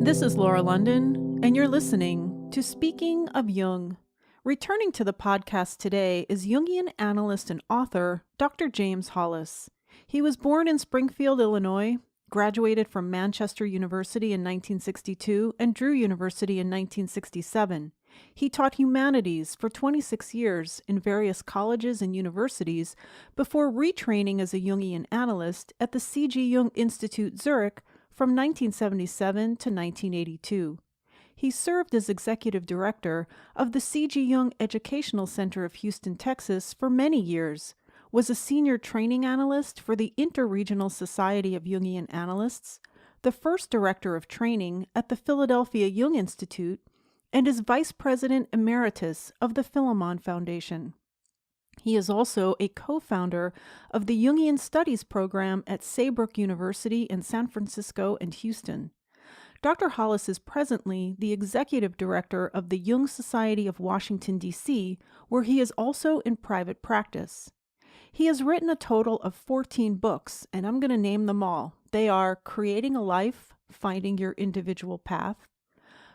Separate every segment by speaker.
Speaker 1: This is Laura London, and you're listening to Speaking of Jung. Returning to the podcast today is Jungian analyst and author Dr. James Hollis. He was born in Springfield, Illinois, graduated from Manchester University in 1962 and Drew University in 1967. He taught humanities for 26 years in various colleges and universities before retraining as a Jungian analyst at the C.G. Jung Institute Zurich from 1977 to 1982. He served as executive director of the C.G. Jung Educational Center of Houston, Texas for many years, was a senior training analyst for the Interregional Society of Jungian Analysts, the first director of training at the Philadelphia Jung Institute, and is vice president emeritus of the Philemon Foundation. He is also a co-founder of the Jungian Studies program at Saybrook University in San Francisco and Houston. Dr. Hollis is presently the executive director of the Jung Society of Washington, D.C., where he is also in private practice. He has written a total of 14 books, and I'm going to name them all. They are Creating a Life, Finding Your Individual Path,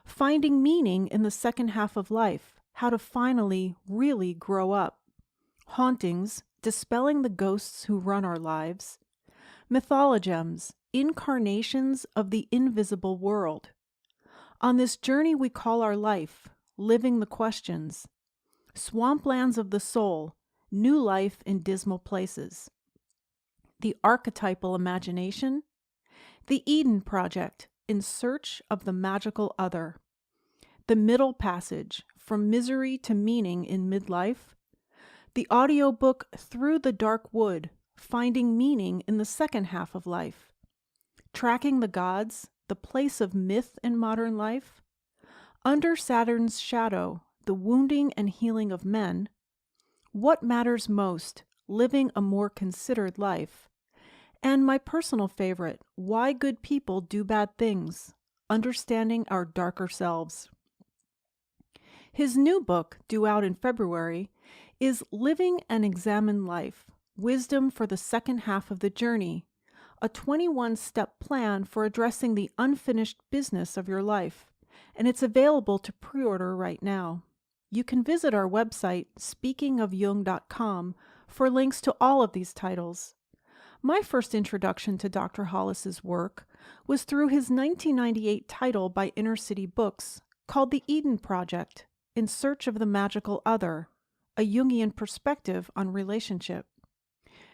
Speaker 1: Finding Meaning in the Second Half of Life, How to Finally Really Grow Up, Hauntings, Dispelling the Ghosts Who Run Our Lives, Mythologems, Incarnations of the Invisible World, On This Journey We Call Our Life, Living the Questions, Swamplands of the Soul, New Life in Dismal Places, The Archetypal Imagination, The Eden Project, In Search of the Magical Other, The Middle Passage, From Misery to Meaning in Midlife, the audiobook Through the Dark Wood, Finding Meaning in the Second Half of Life, Tracking the Gods, The Place of Myth in Modern Life, Under Saturn's Shadow, The Wounding and Healing of Men, What Matters Most, Living a More Considered Life, and my personal favorite, Why Good People Do Bad Things, Understanding Our Darker Selves. His new book, due out in February, is Living an Examined Life, Wisdom for the Second Half of the Journey, a 21-step plan for addressing the unfinished business of your life, and it's available to pre-order right now. You can visit our website, speakingofjung.com, for links to all of these titles. My first introduction to Dr. Hollis's work was through his 1998 title by Inner City Books called The Eden Project, In Search of the Magical Other, a Jungian perspective on relationship.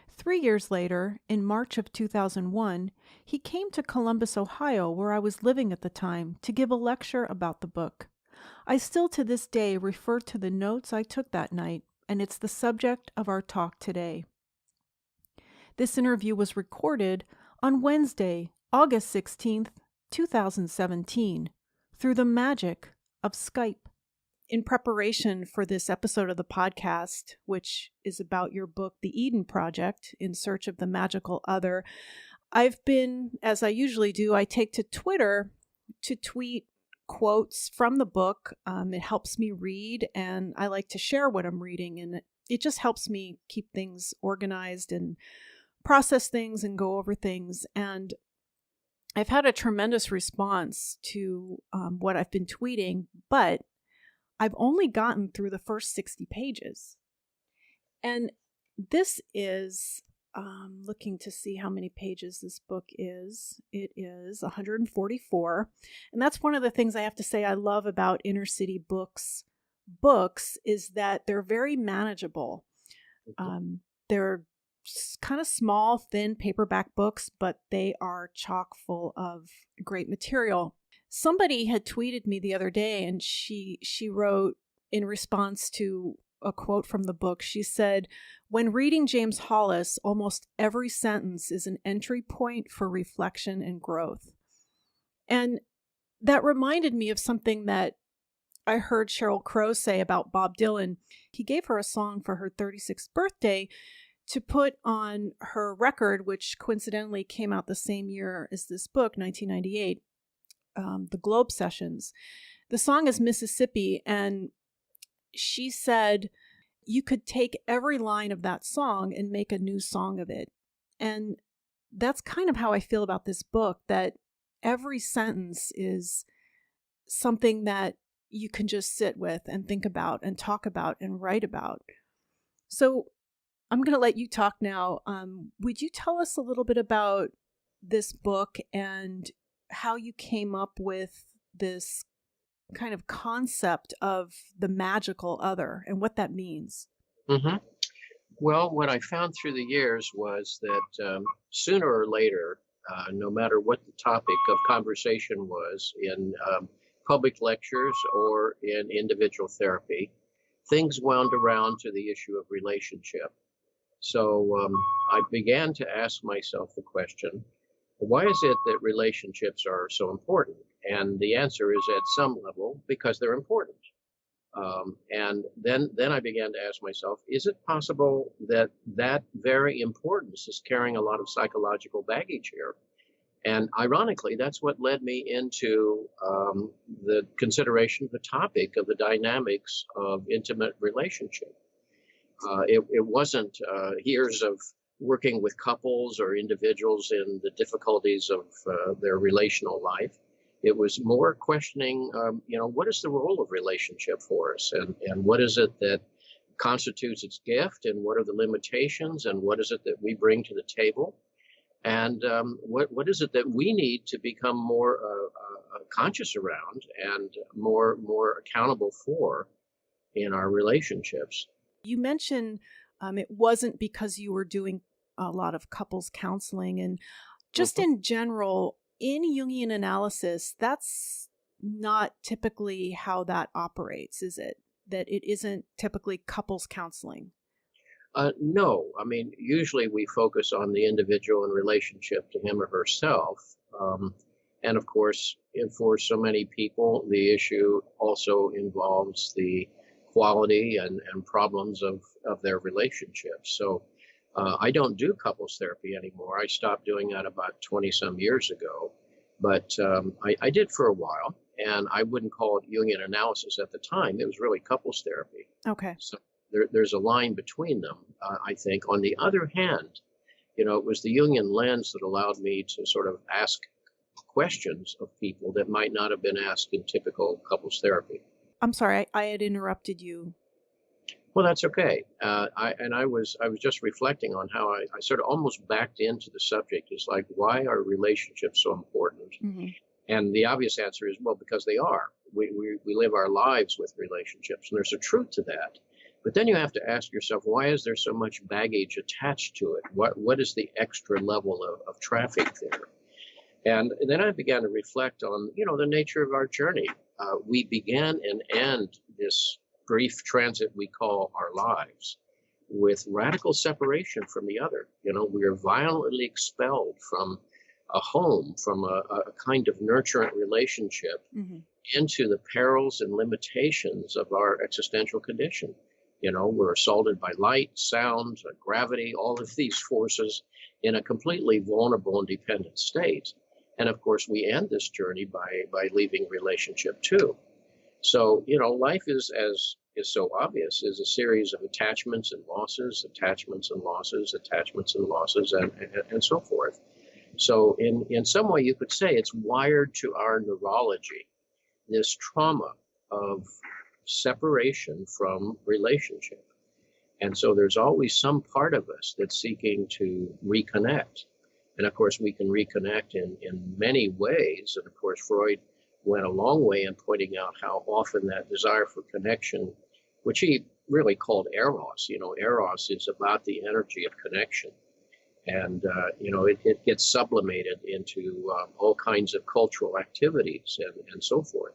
Speaker 1: 3 years later, in March of 2001, he came to Columbus, Ohio, where I was living at the time, to give a lecture about the book. I still to this day refer to the notes I took that night, and it's the subject of our talk today. This interview was recorded on Wednesday, August 16th, 2017, through the magic of Skype. In preparation for this episode of the podcast, which is about your book, The Eden Project, In Search of the Magical Other, I've been, as I usually do, I take to Twitter to tweet quotes from the book. It helps me read, and I like to share what I'm reading, and it just helps me keep things organized and process things and go over things. And I've had a tremendous response to what I've been tweeting, but I've only gotten through the first 60 pages. And this is, looking to see how many pages this book is. It is 144. And that's one of the things I have to say I love about Inner City Books is that they're very manageable. They're kind of small, thin paperback books, but they are chock full of great material. Somebody had tweeted me the other day, and she wrote in response to a quote from the book. She said, "When reading James Hollis, almost every sentence is an entry point for reflection and growth." And that reminded me of something that I heard Sheryl Crow say about Bob Dylan. He gave her a song for her 36th birthday to put on her record, which coincidentally came out the same year as this book, 1998. The Globe Sessions. The song is Mississippi, and she said you could take every line of that song and make a new song of it. And that's kind of how I feel about this book, that every sentence is something that you can just sit with and think about and talk about and write about. So I'm going to let you talk now. Would you tell us a little bit about this book and how you came up with this kind of concept of the magical other and what that means?
Speaker 2: hmm Well, what I found through the years was that sooner or later, no matter what the topic of conversation was in public lectures or in individual therapy, things wound around to the issue of relationship. So I began to ask myself the question, why is it that relationships are so important? And the answer is at some level because they're important. And then I began to ask myself, is it possible that that very importance is carrying a lot of psychological baggage here? And ironically, that's what led me into the consideration of the topic of the dynamics of intimate relationship. It wasn't years of working with couples or individuals in the difficulties of their relational life. It was more questioning, what is the role of relationship for us, and what is it that constitutes its gift, and what are the limitations, and what is it that we bring to the table, and what is it that we need to become more conscious around and more accountable for in our relationships.
Speaker 1: You mentioned it wasn't because you were doing a lot of couples counseling, and just
Speaker 2: Mhm.
Speaker 1: in general, in Jungian analysis, that's not typically how that operates, is it? That it isn't typically couples counseling.
Speaker 2: No, I mean, usually we focus on the individual in relationship to him or herself. And of course, for so many people, the issue also involves the quality and problems of their relationships. So I don't do couples therapy anymore. I stopped doing that about 20 some years ago. But I did for a while, and I wouldn't call it Jungian analysis at the time. It was really couples therapy.
Speaker 1: Okay.
Speaker 2: So there's a line between them, I think. On the other hand, it was the Jungian lens that allowed me to sort of ask questions of people that might not have been asked in typical couples therapy.
Speaker 1: I'm sorry, I had interrupted you.
Speaker 2: Well, that's okay. I was just reflecting on how I sort of almost backed into the subject. It's like, why are relationships so important?
Speaker 1: Hmm.
Speaker 2: And the obvious answer is, well, because they are. We live our lives with relationships, and there's a truth to that. But then you have to ask yourself, why is there so much baggage attached to it? What is the extra level of traffic there? And then I began to reflect on, the nature of our journey. We began and end this brief transit we call our lives with radical separation from the other. We are violently expelled from a home, from a kind of nurturant relationship,
Speaker 1: Hmm.
Speaker 2: into the perils and limitations of our existential condition. We're assaulted by light, sound, gravity, all of these forces in a completely vulnerable and dependent state. And of course, we end this journey by leaving relationship too. So, life is so obvious, is a series of attachments and losses, attachments and losses, attachments and losses, and so forth. So in some way, you could say it's wired to our neurology, this trauma of separation from relationship. And so there's always some part of us that's seeking to reconnect. And of course, we can reconnect in many ways. And of course, Freud went a long way in pointing out how often that desire for connection, which he really called eros, eros is about the energy of connection. And, it gets sublimated into all kinds of cultural activities and so forth.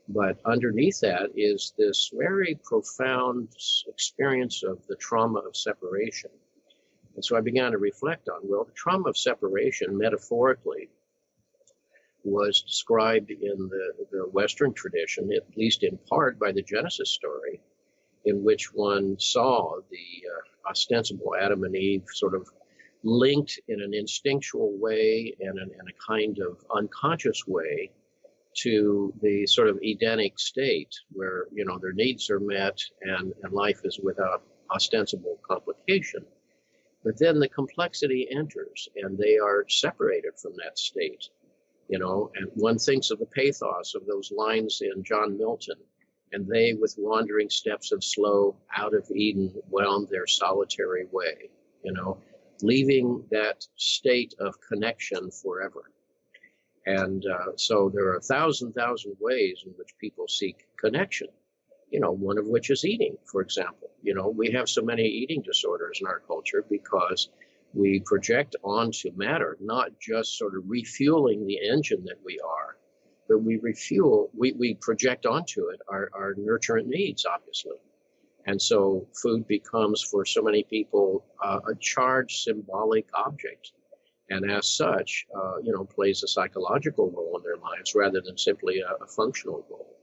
Speaker 2: But underneath that is this very profound experience of the trauma of separation. And so I began to reflect on, well, the trauma of separation, metaphorically, was described in the Western tradition, at least in part, by the Genesis story, in which one saw the ostensible Adam and Eve sort of linked in an instinctual way and in a kind of unconscious way to the sort of Edenic state where, their needs are met and life is without ostensible complication. But then the complexity enters and they are separated from that state. And one thinks of the pathos of those lines in John Milton, and they with wandering steps of slow out of Eden wound their solitary way, leaving that state of connection forever. And so there are 1,000 ways in which people seek connection, one of which is eating, for example. We have so many eating disorders in our culture because we project onto matter, not just sort of refueling the engine that we are, but we project onto it our nurturant needs, obviously. And so food becomes, for so many people, a charged symbolic object. And as such, plays a psychological role in their lives rather than simply a functional role.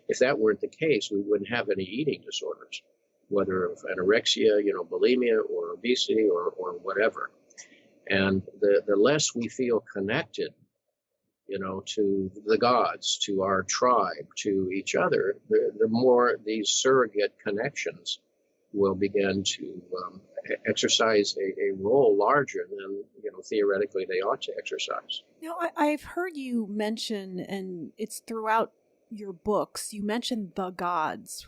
Speaker 2: If that weren't the case, we wouldn't have any eating disorders, whether of anorexia, bulimia, or obesity, or whatever. And the less we feel connected, to the gods, to our tribe, to each other, the more these surrogate connections will begin to exercise a role larger than, theoretically they ought to exercise.
Speaker 1: I've heard you mention, and it's throughout your books, you mentioned the gods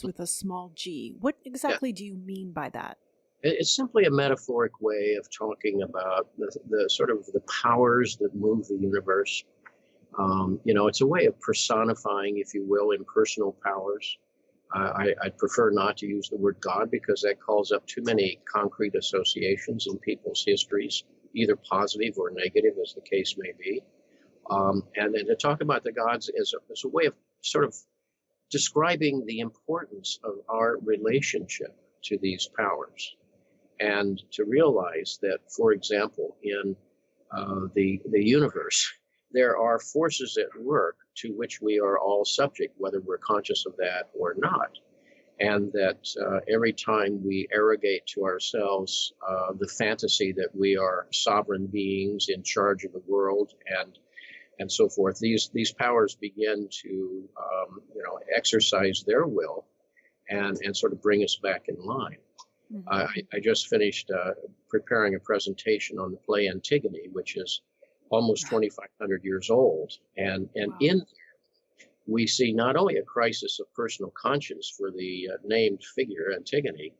Speaker 1: with a small g. What exactly do you mean by that?
Speaker 2: It's simply a metaphoric way of talking about the sort of the powers that move the universe. It's a way of personifying, if you will, impersonal powers. I'd prefer not to use the word God because that calls up too many concrete associations in people's histories, either positive or negative, as the case may be. And then to talk about the gods as a way of sort of describing the importance of our relationship to these powers. And to realize that, for example, in the universe, there are forces at work to which we are all subject, whether we're conscious of that or not. And that every time we arrogate to ourselves the fantasy that we are sovereign beings in charge of the world and so forth, these powers begin to exercise their will and sort of bring us back in line. Mm-hmm. I just finished preparing a presentation on the play Antigone, which is almost 2,500 years old. And wow. In there, we see not only a crisis of personal conscience for the named figure, Antigone,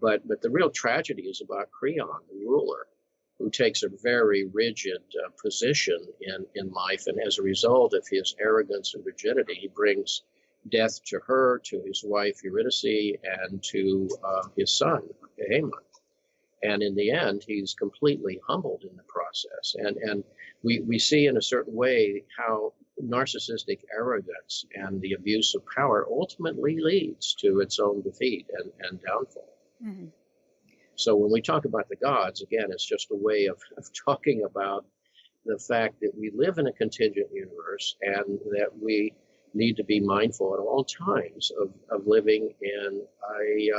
Speaker 2: but the real tragedy is about Creon, the ruler, who takes a very rigid position in life. And as a result of his arrogance and rigidity, he brings death to her, to his wife Eurydice, and to his son, Haemon. And in the end, he's completely humbled in the process. And we see in a certain way how narcissistic arrogance and the abuse of power ultimately leads to its own defeat and downfall. Mm-hmm. So when we talk about the gods, again, it's just a way of talking about the fact that we live in a contingent universe and that we need to be mindful at all times of living in a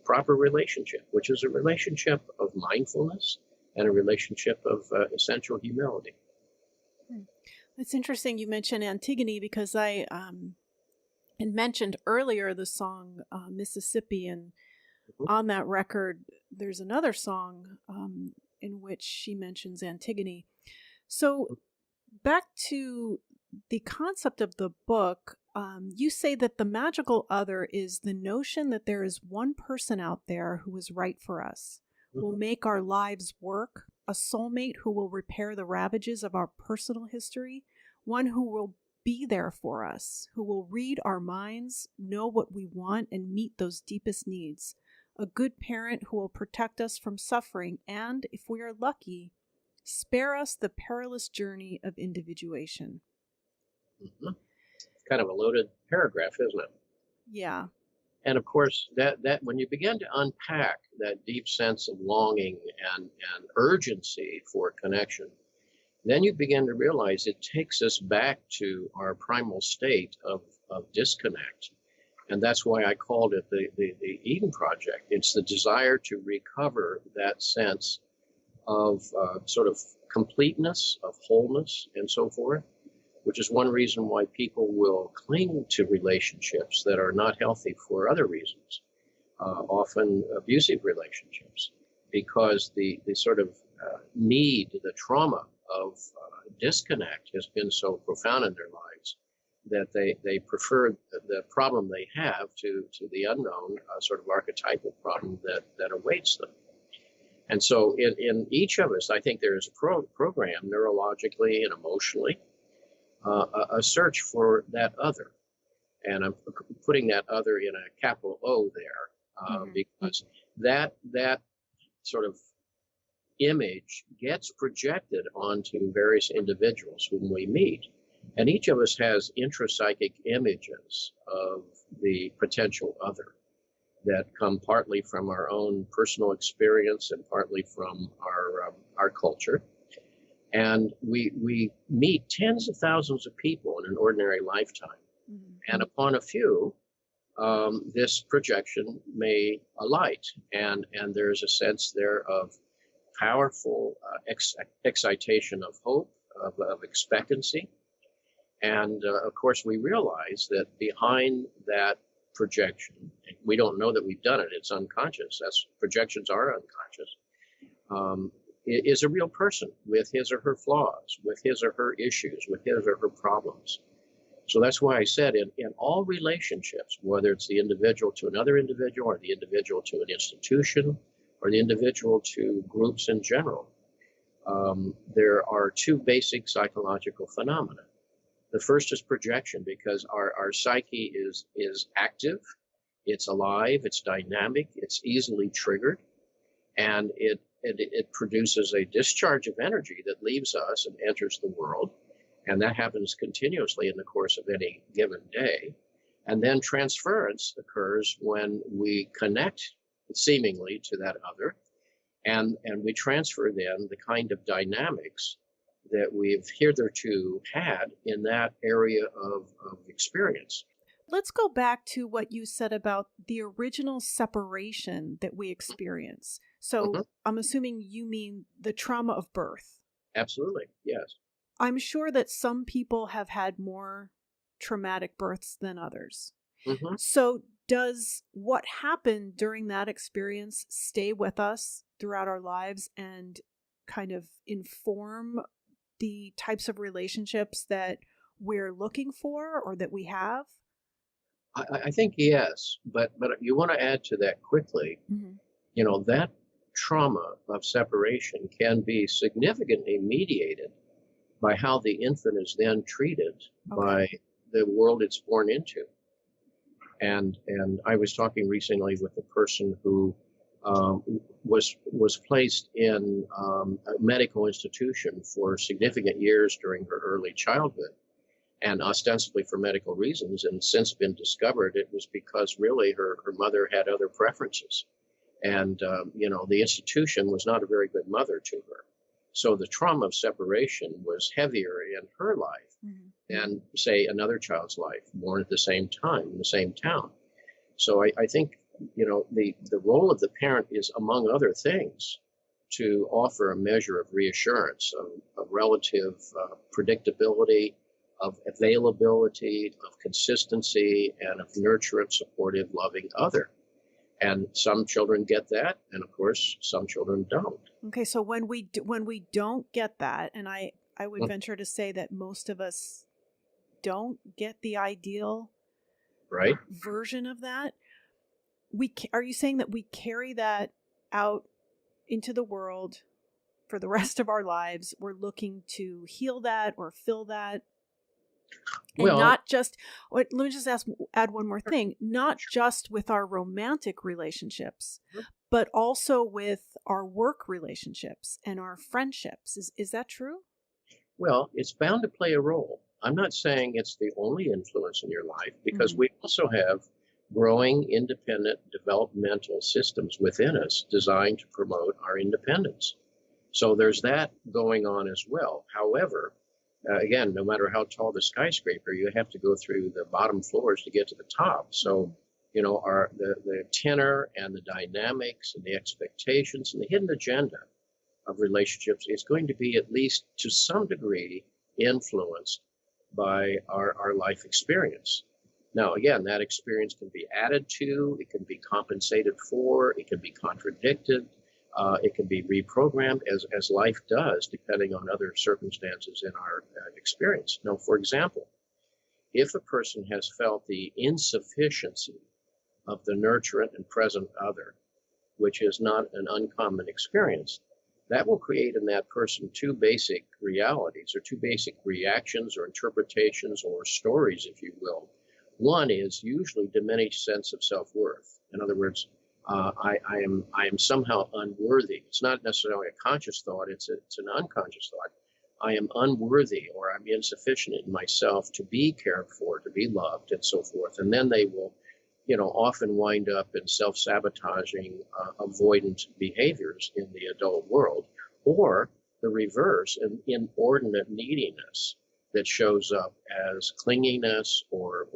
Speaker 2: proper relationship, which is a relationship of mindfulness and a relationship of essential humility.
Speaker 1: It's interesting you mentioned Antigone because I had mentioned earlier the song Mississippi, and on that record there's another song in which she mentions Antigone. So back to the concept of the book, you say that the magical other is the notion that there is one person out there who is right for us, will make our lives work, a soulmate who will repair the ravages of our personal history, one who will be there for us, who will read our minds, know what we want, and meet those deepest needs, a good parent who will protect us from suffering and, if we are lucky, spare us the perilous journey of individuation.
Speaker 2: Mm-hmm. Kind of a loaded paragraph, isn't it?
Speaker 1: Yeah.
Speaker 2: And of course, that when you begin to unpack that deep sense of longing and urgency for connection, then you begin to realize it takes us back to our primal state of disconnect. And that's why I called it the Eden Project. It's the desire to recover that sense of sort of completeness, of wholeness, and so forth, which is one reason why people will cling to relationships that are not healthy for other reasons, often abusive relationships, because the sort of need, the trauma of disconnect has been so profound in their lives that they prefer the problem they have to the unknown sort of archetypal problem that awaits them. And so in each of us, I think there is a program neurologically and emotionally, a search for that other. And I'm putting that other in a capital O there, because that sort of image gets projected onto various individuals whom we meet. And each of us has intrapsychic images of the potential other that come partly from our own personal experience and partly from our culture. And we meet tens of thousands of people in an ordinary lifetime. And upon a few, this projection may alight. And there's a sense there of powerful excitation of hope, of expectancy. And of course, we realize that behind that projection, we don't know that we've done it, it's unconscious. Projections are unconscious. Is a real person with his or her flaws, with his or her issues, with his or her problems. So that's why I said in all relationships, whether it's the individual to another individual or the individual to an institution or the individual to groups in general, there are two basic psychological phenomena. The first is projection, because our psyche is active, it's alive, it's dynamic, it's easily triggered, and it produces a discharge of energy that leaves us and enters the world. And that happens continuously in the course of any given day. And then transference occurs when we connect seemingly to that other, and we transfer then the kind of dynamics that we've hitherto had in that area of experience.
Speaker 1: Let's go back to what you said about the original separation that we experience. So I'm assuming you mean the trauma of birth.
Speaker 2: Absolutely, yes.
Speaker 1: I'm sure that some people have had more traumatic births than others. So does what happened during that experience stay with us throughout our lives and kind of inform the types of relationships that we're looking for or that we have?
Speaker 2: I think yes, but you want to add to that quickly. You know, that trauma of separation can be significantly mediated by how the infant is then treated by the world it's born into. And I was talking recently with a person who was placed in a medical institution for significant years during her early childhood, and ostensibly for medical reasons, and since been discovered it was because really her mother had other preferences. And, you know, the institution was not a very good mother to her. So the trauma of separation was heavier in her life than, say, another child's life born at the same time in the same town. So I think, you know, the role of the parent is, among other things, to offer a measure of reassurance, of relative predictability, of availability, of consistency, and of nurturant, supportive, loving other. And some children get that, and of course, some children don't.
Speaker 1: Okay, so when we don't get that, and I would venture to say that most of us don't get the ideal version of that. Are you saying that we carry that out into the world for the rest of our lives? We're looking to heal that or fill that. And not just, let me just add one more thing, not just with our romantic relationships, but also with our work relationships and our friendships. Is that true?
Speaker 2: Well, it's bound to play a role. I'm not saying it's the only influence in your life, because we also have growing independent developmental systems within us designed to promote our independence. So there's that going on as well. However, again, no matter how tall the skyscraper, you have to go through the bottom floors to get to the top. So, you know, the tenor and the dynamics and the expectations and the hidden agenda of relationships is going to be, at least to some degree, influenced by our life experience. Now, again, that experience can be added to, it can be compensated for, it can be contradicted, It can be reprogrammed as life does, depending on other circumstances in our experience. Now, for example, if a person has felt the insufficiency of the nurturant and present other, which is not an uncommon experience, that will create in that person two basic realities or two basic reactions or interpretations or stories, if you will. One is usually diminished sense of self-worth. In other words, I am somehow unworthy. It's not necessarily a conscious thought, it's an unconscious thought. I am unworthy or I'm insufficient in myself to be cared for, to be loved, and so forth. And then they will, often wind up in self-sabotaging, avoidant behaviors in the adult world, or the reverse, an inordinate neediness that shows up as clinginess or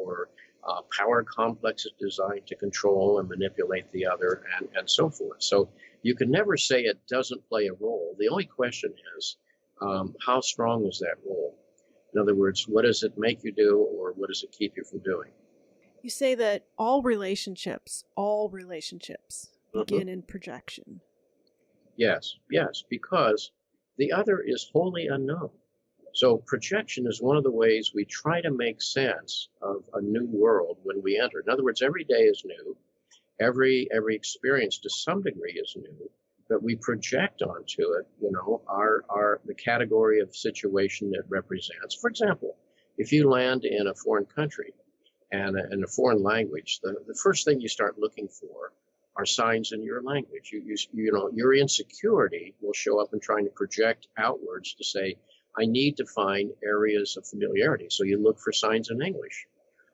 Speaker 2: power complexes designed to control and manipulate the other, and so forth. So you can never say it doesn't play a role. The only question is, how strong is that role? In other words, what does it make you do, or what does it keep you from doing?
Speaker 1: You say that all relationships begin in projection.
Speaker 2: Yes, because the other is wholly unknown. So projection is one of the ways we try to make sense of a new world when we enter. In other words, every day is new. Every experience to some degree is new, but we project onto it, the category of situation it represents. For example, if you land in a foreign country and in a foreign language, the first thing you start looking for are signs in your language. Your insecurity will show up in trying to project outwards to say, I need to find areas of familiarity. So you look for signs in English,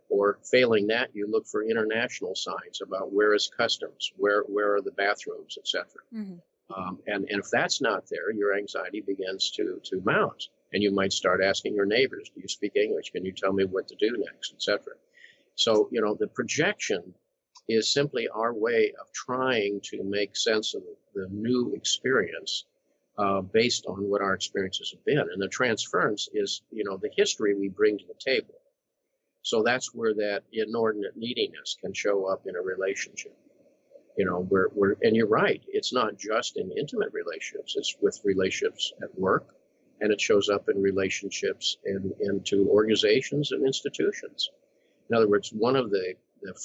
Speaker 2: or failing that, you look for international signs about where is customs, where are the bathrooms, etc. And if that's not there, your anxiety begins to mount, and you might start asking your neighbors, do you speak English? Can you tell me what to do next, etc. So, the projection is simply our way of trying to make sense of the new experience based on what our experiences have been. And the transference is, the history we bring to the table. So that's where that inordinate neediness can show up in a relationship. And you're right, it's not just in intimate relationships, it's with relationships at work, and it shows up in relationships into organizations and institutions. In other words, one of the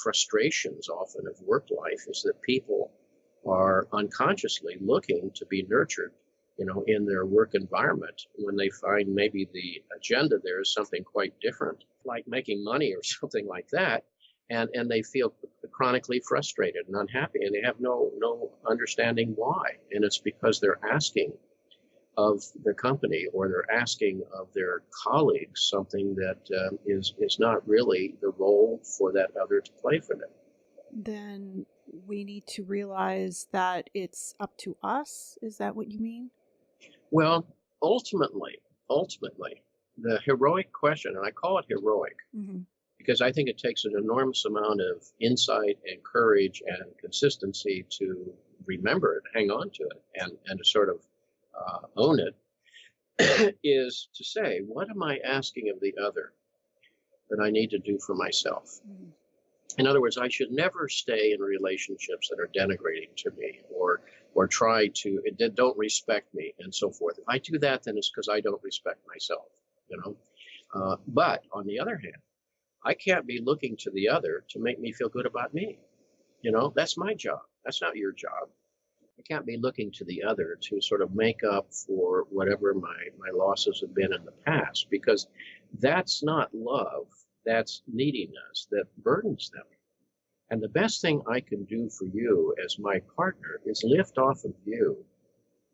Speaker 2: frustrations often of work life is that people are unconsciously looking to be nurtured, in their work environment, when they find maybe the agenda there is something quite different, like making money or something like that, and they feel chronically frustrated and unhappy, and they have no understanding why. And it's because they're asking of the company, or they're asking of their colleagues something that is not really the role for that other to play for them.
Speaker 1: Then we need to realize that it's up to us. Is that what you mean?
Speaker 2: Well, ultimately, the heroic question, and I call it heroic, because I think it takes an enormous amount of insight and courage and consistency to remember it, hang on to it, and to sort of own it, is to say, what am I asking of the other that I need to do for myself? In other words, I should never stay in relationships that are denigrating to me, or try to, don't respect me, and so forth. If I do that, then it's because I don't respect myself, But on the other hand, I can't be looking to the other to make me feel good about me. That's my job. That's not your job. I can't be looking to the other to sort of make up for whatever my losses have been in the past, because that's not love. That's neediness that burdens them. And the best thing I can do for you as my partner is lift off of you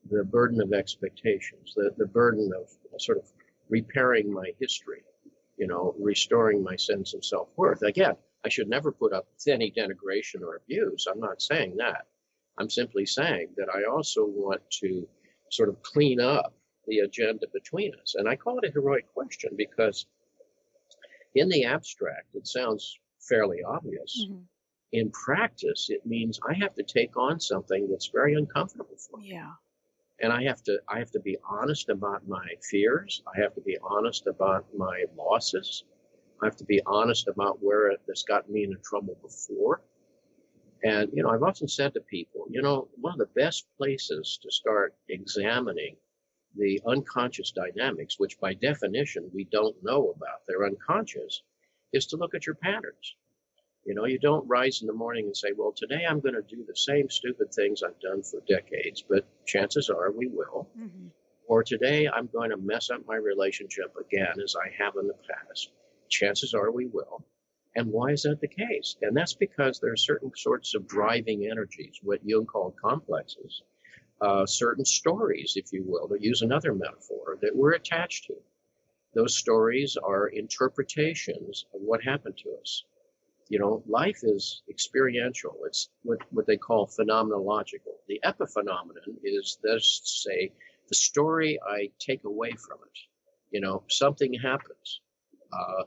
Speaker 2: the burden of expectations, the burden of sort of repairing my history, restoring my sense of self-worth. Again, I should never put up with any denigration or abuse. I'm not saying that. I'm simply saying that I also want to sort of clean up the agenda between us. And I call it a heroic question because in the abstract, it sounds fairly obvious. In practice, it means I have to take on something that's very uncomfortable for me.
Speaker 1: Yeah.
Speaker 2: And I have to be honest about my fears. I have to be honest about my losses. I have to be honest about where that's gotten me into trouble before. And, I've often said to people, one of the best places to start examining the unconscious dynamics, which by definition we don't know about, they're unconscious, is to look at your patterns. You don't rise in the morning and say, well, today I'm going to do the same stupid things I've done for decades, but chances are we will. Mm-hmm. Or today I'm going to mess up my relationship again as I have in the past. Chances are we will. And why is that the case? And that's because there are certain sorts of driving energies, what Jung called complexes, certain stories, if you will, to use another metaphor, that we're attached to. Those stories are interpretations of what happened to us. Life is experiential. It's what they call phenomenological. The epiphenomenon is, let's say, the story I take away from it. Something happens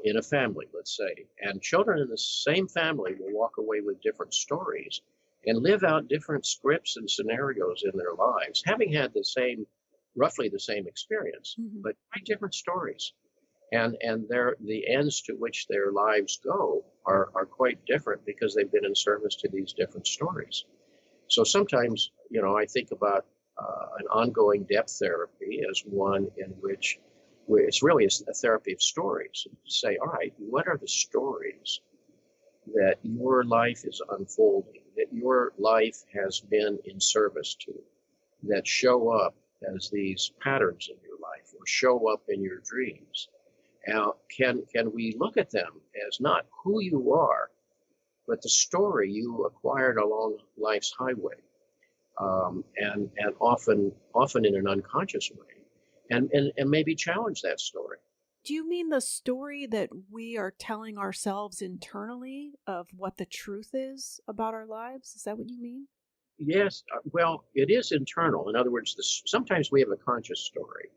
Speaker 2: in a family, let's say, and children in the same family will walk away with different stories and live out different scripts and scenarios in their lives, having had roughly the same experience, mm-hmm. but quite different stories. And the ends to which their lives go are quite different because they've been in service to these different stories. So sometimes, I think about an ongoing depth therapy as one in which it's really a therapy of stories. Say, all right, what are the stories that your life is unfolding, that your life has been in service to, that show up as these patterns in your life or show up in your dreams? Now, can we look at them as not who you are, but the story you acquired along life's highway, and often in an unconscious way, and maybe challenge that story?
Speaker 1: Do you mean the story that we are telling ourselves internally of what the truth is about our lives? Is that what you mean?
Speaker 2: Yes. Well, it is internal. In other words, sometimes we have a conscious story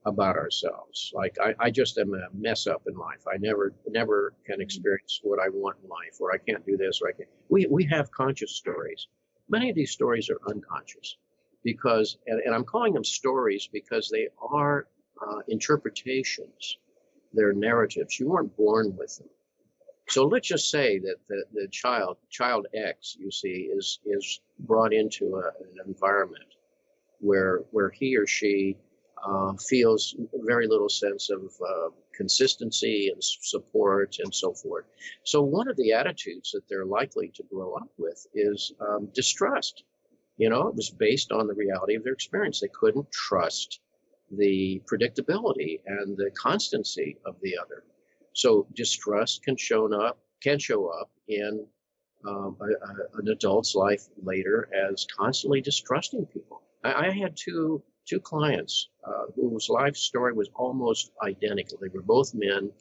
Speaker 2: about ourselves. Like, I just am a mess up in life. I never can experience what I want in life, or I can't do this, or I can't. We have conscious stories. Many of these stories are unconscious because, and I'm calling them stories because they are interpretations. They're narratives. You weren't born with them. So let's just say that the child X, you see, is brought into an environment where he or she feels very little sense of consistency and support and so forth. So one of the attitudes that they're likely to grow up with is distrust. It was based on the reality of their experience. They couldn't trust the predictability and the constancy of the other. So distrust can show up in an adult's life later as constantly distrusting people. I had two clients whose life story was almost identical. They were both men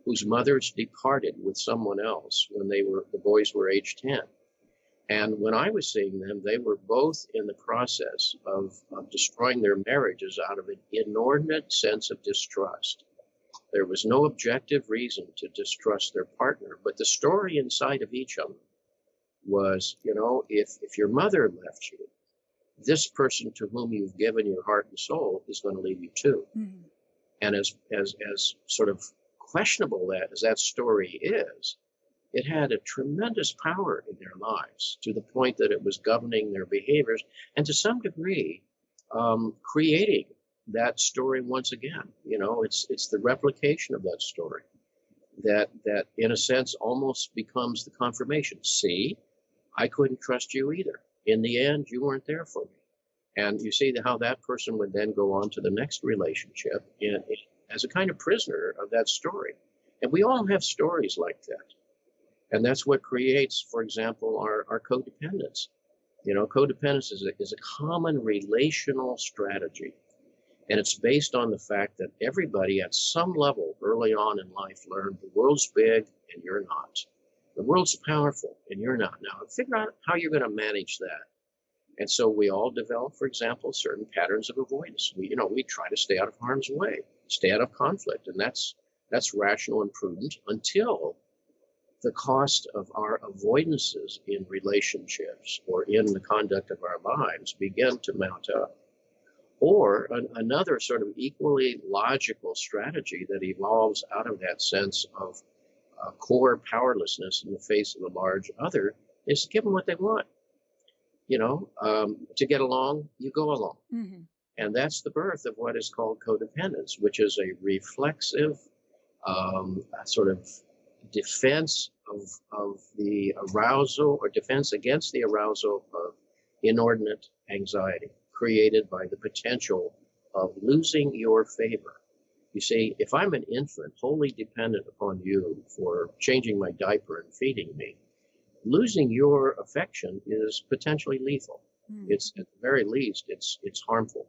Speaker 2: whose mothers departed with someone else when the boys were age 10. And when I was seeing them, they were both in the process of destroying their marriages out of an inordinate sense of distrust. There was no objective reason to distrust their partner, but the story inside of each of them was, if your mother left you, this person to whom you've given your heart and soul is going to leave you too. Mm-hmm. And as sort of questionable as that story is, it had a tremendous power in their lives to the point that it was governing their behaviors and to some degree creating that story once again. It's the replication of that story that in a sense almost becomes the confirmation. See, I couldn't trust you either. In the end, you weren't there for me. And you see how that person would then go on to the next relationship as a kind of prisoner of that story. And we all have stories like that. And that's what creates, for example, our codependence. Codependence is a common relational strategy. And it's based on the fact that everybody at some level early on in life learned the world's big and you're not. The world's powerful and you're not. Now, figure out how you're going to manage that. And so we all develop, for example, certain patterns of avoidance. We try to stay out of harm's way, stay out of conflict. And that's rational and prudent until the cost of our avoidances in relationships or in the conduct of our lives begin to mount up. Or another sort of equally logical strategy that evolves out of that sense of core powerlessness in the face of a large other is give them what they want. To get along, you go along.
Speaker 1: Hmm.
Speaker 2: And that's the birth of what is called codependence, which is a reflexive sort of defense of the arousal, or defense against the arousal of inordinate anxiety created by the potential of losing your favor. You see, if I'm an infant wholly dependent upon you for changing my diaper and feeding me, losing your affection is potentially lethal. It's, at the very least, it's harmful.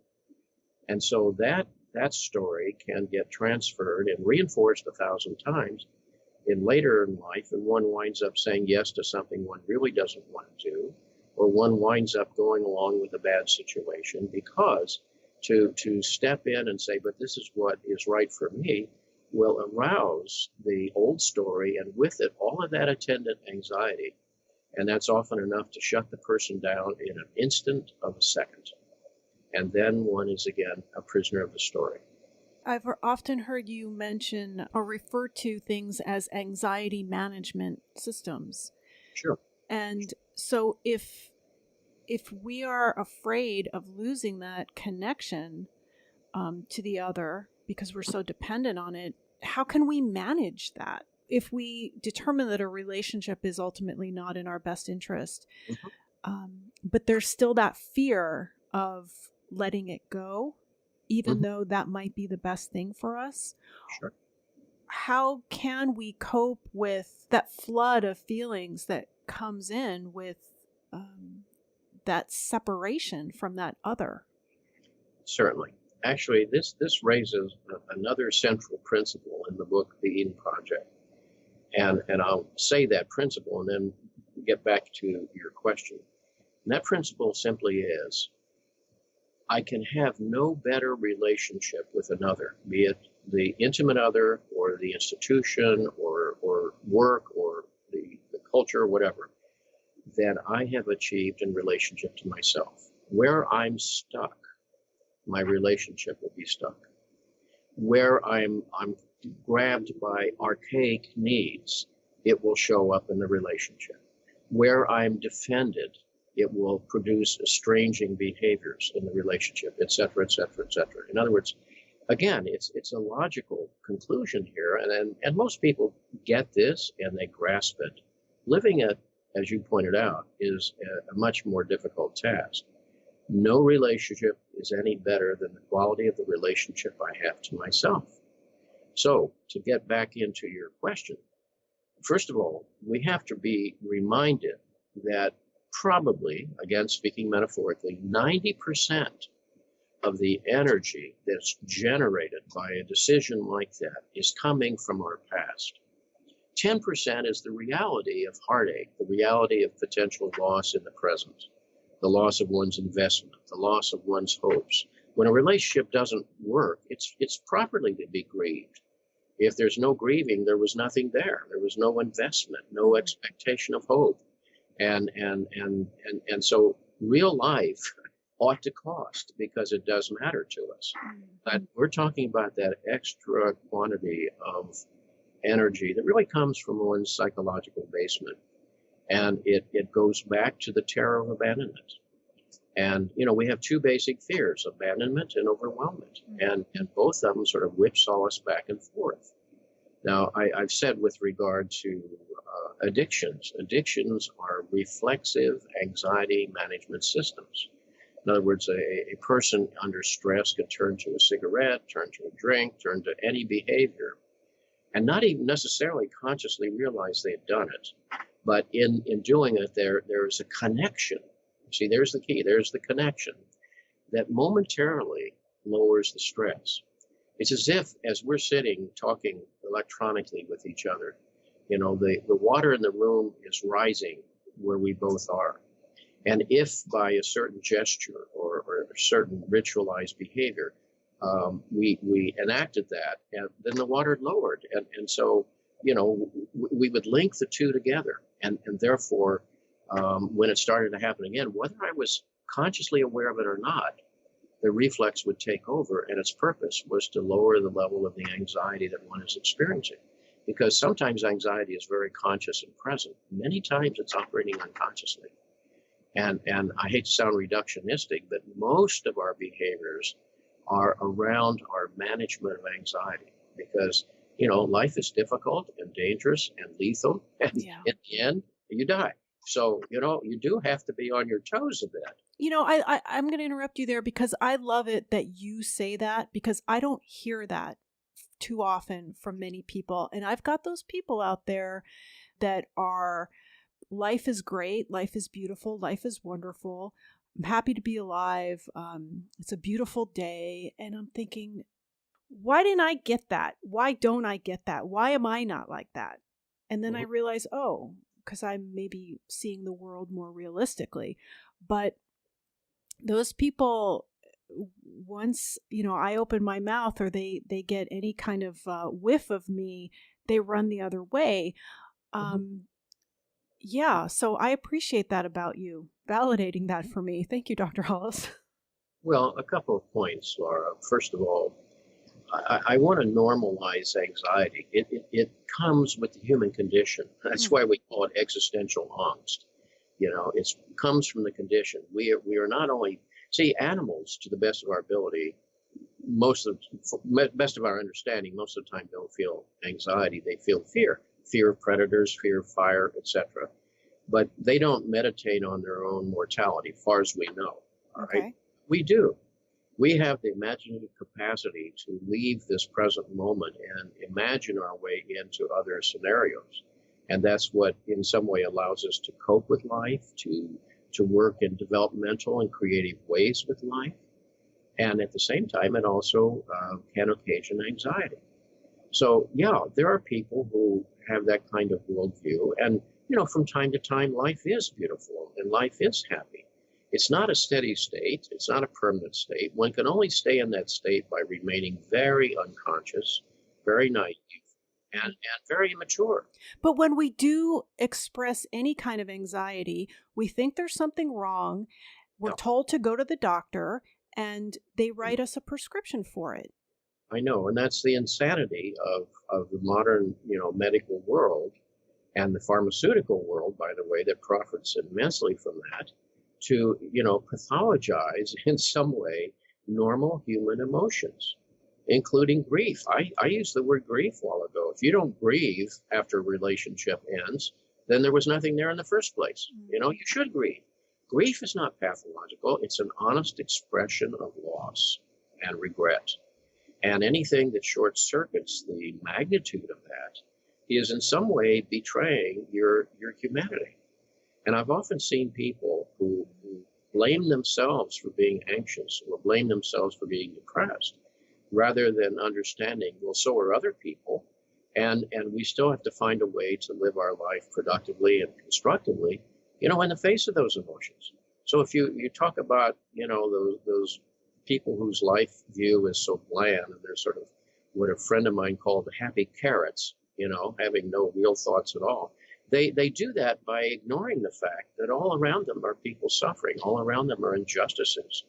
Speaker 2: And so that story can get transferred and reinforced 1,000 times in later in life, and one winds up saying yes to something one really doesn't want to do, or one winds up going along with a bad situation because to step in and say, but this is what is right for me, will arouse the old story, and with it all of that attendant anxiety. And that's often enough to shut the person down in an instant of a second. And then one is again a prisoner of the story.
Speaker 1: I've often heard you mention or refer to things as anxiety management systems.
Speaker 2: Sure.
Speaker 1: And so if we are afraid of losing that connection to the other because we're so dependent on it, how can we manage that? If we determine that a relationship is ultimately not in our best interest, but there's still that fear of letting it go, even though that might be the best thing for us.
Speaker 2: Sure.
Speaker 1: How can we cope with that flood of feelings that comes in with that separation from that other?
Speaker 2: Certainly. Actually, this raises another central principle in the book, The Eden Project. And I'll say that principle and then get back to your question. And that principle simply is, I can have no better relationship with another, be it the intimate other or the institution or work or the culture, whatever, than I have achieved in relationship to myself. Where I'm stuck, my relationship will be stuck. Where I'm grabbed by archaic needs, it will show up in the relationship. Where I'm defended, it will produce estranging behaviors in the relationship, et cetera, et cetera, et cetera. In other words, again, it's a logical conclusion here, and most people get this and they grasp it. Living it, as you pointed out, is a much more difficult task. No relationship is any better than the quality of the relationship I have to myself. So, to get back into your question, first of all, we have to be reminded that probably, again speaking metaphorically, 90% of the energy that's generated by a decision like that is coming from our past. 10% is the reality of heartache, the reality of potential loss in the present, the loss of one's investment, the loss of one's hopes. When a relationship doesn't work, it's properly to be grieved. If there's no grieving, there was nothing there. There was no investment, no expectation of hope. And so real life ought to cost because it does matter to us. But we're talking about that extra quantity of energy that really comes from one's psychological basement. And it goes back to the terror of abandonment. And, we have two basic fears, abandonment and overwhelmment. And both of them sort of whipsaw us back and forth. Now, I've said with regard to addictions are reflexive anxiety management systems. In other words, a person under stress can turn to a cigarette, turn to a drink, turn to any behavior, and not even necessarily consciously realize they've done it. But in doing it, there is a connection. See, there's the key. There's the connection that momentarily lowers the stress. It's as if, as we're sitting talking electronically with each other, the water in the room is rising where we both are. And if by a certain gesture or a certain ritualized behavior, we enacted that, and then the water lowered. And so, we would link the two together. And therefore, when it started to happen again, whether I was consciously aware of it or not, the reflex would take over, and its purpose was to lower the level of the anxiety that one is experiencing. because sometimes anxiety is very conscious and present. Many times it's operating unconsciously. And I hate to sound reductionistic, but most of our behaviors are around our management of anxiety because, life is difficult and dangerous and lethal. And
Speaker 1: Yeah.
Speaker 2: in the end, you die. So, you do have to be on your toes a bit.
Speaker 1: I'm going to interrupt you there because I love it that you say that because I don't hear that too often from many people. And I've got those people out there that are, life is great, life is beautiful, life is wonderful. I'm happy to be alive. It's a beautiful day. And I'm thinking, why didn't I get that? Why don't I get that? Why am I not like that? And then I realize, because I'm maybe seeing the world more realistically. But those people, once, I open my mouth or they get any kind of whiff of me, they run the other way. Yeah, so I appreciate that about you, validating that for me. Thank you, Dr. Hollis.
Speaker 2: Well, a couple of points, Laura. First of all, I want to normalize anxiety. It comes with the human condition. That's why we call it existential angst. It comes from the condition. We are not only, animals, to the best of our ability, best of our understanding, most of the time don't feel anxiety. They feel fear of predators, fear of fire, etc. But they don't meditate on their own mortality, far as we know. All right? We do. We have the imaginative capacity to leave this present moment and imagine our way into other scenarios. And that's what in some way allows us to cope with life, to work in developmental and creative ways with life. And at the same time, it also can occasion anxiety. So, yeah, there are people who have that kind of worldview. And, from time to time, life is beautiful and life is happy. It's not a steady state. It's not a permanent state. One can only stay in that state by remaining very unconscious, very naive, and very immature.
Speaker 1: But when we do express any kind of anxiety, we think there's something wrong. We're told to go to the doctor, and they write us a prescription for it.
Speaker 2: I know, and that's the insanity of the modern, medical world and the pharmaceutical world, by the way, that profits immensely from that, to, pathologize in some way normal human emotions, including grief. I used the word grief a while ago. If you don't grieve after a relationship ends, then there was nothing there in the first place. You should grieve. Grief is not pathological. It's an honest expression of loss and regret. And anything that short circuits the magnitude of that is in some way betraying your humanity. And I've often seen people who blame themselves for being anxious or blame themselves for being depressed rather than understanding, well, so are other people. And we still have to find a way to live our life productively and constructively, in the face of those emotions. So if you talk about, those people whose life view is so bland and they're sort of what a friend of mine called the happy carrots, having no real thoughts at all. They do that by ignoring the fact that all around them are people suffering, all around them are injustices,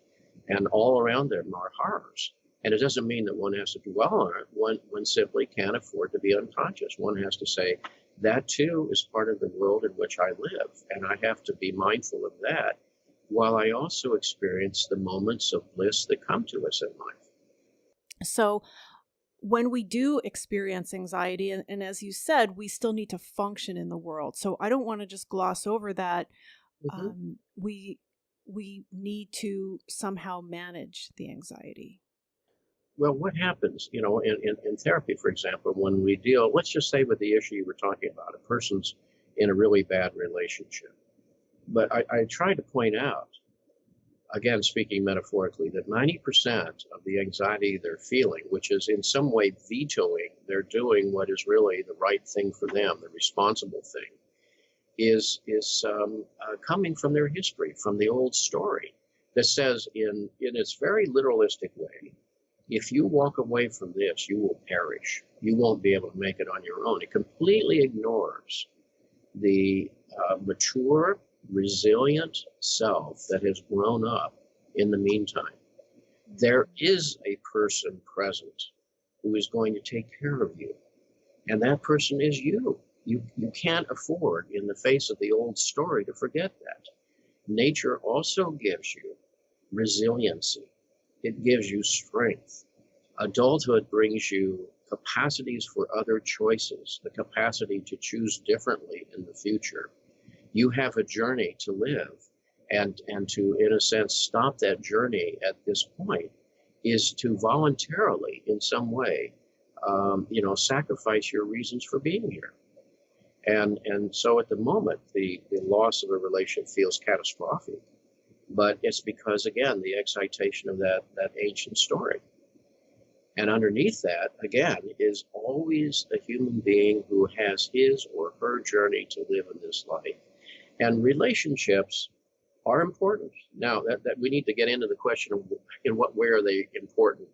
Speaker 2: and all around them are horrors. And it doesn't mean that one has to dwell on it. One simply can't afford to be unconscious. One has to say, that too is part of the world in which I live, and I have to be mindful of that, while I also experience the moments of bliss that come to us in life.
Speaker 1: So when we do experience anxiety, and as you said, we still need to function in the world. So I don't want to just gloss over that. We need to somehow manage the anxiety.
Speaker 2: Well, what happens, in therapy, for example, when we deal, let's just say with the issue you were talking about, a person's in a really bad relationship. But I try to point out, again, speaking metaphorically, that 90% of the anxiety they're feeling, which is in some way vetoing, they're doing what is really the right thing for them, the responsible thing, is coming from their history, from the old story that says in its very literalistic way, if you walk away from this, you will perish. You won't be able to make it on your own. It completely ignores the mature, resilient self that has grown up in the meantime. There is a person present who is going to take care of you. And that person is you. You can't afford, in the face of the old story, to forget that. Nature also gives you resiliency. It gives you strength. Adulthood brings you capacities for other choices, the capacity to choose differently in the future. You have a journey to live, and to, in a sense, stop that journey at this point is to voluntarily, in some way, sacrifice your reasons for being here. And so at the moment, the loss of a relation feels catastrophic, but it's because, again, the excitation of that ancient story. And underneath that, again, is always a human being who has his or her journey to live in this life. And relationships are important. Now, that we need to get into the question of in what way are they important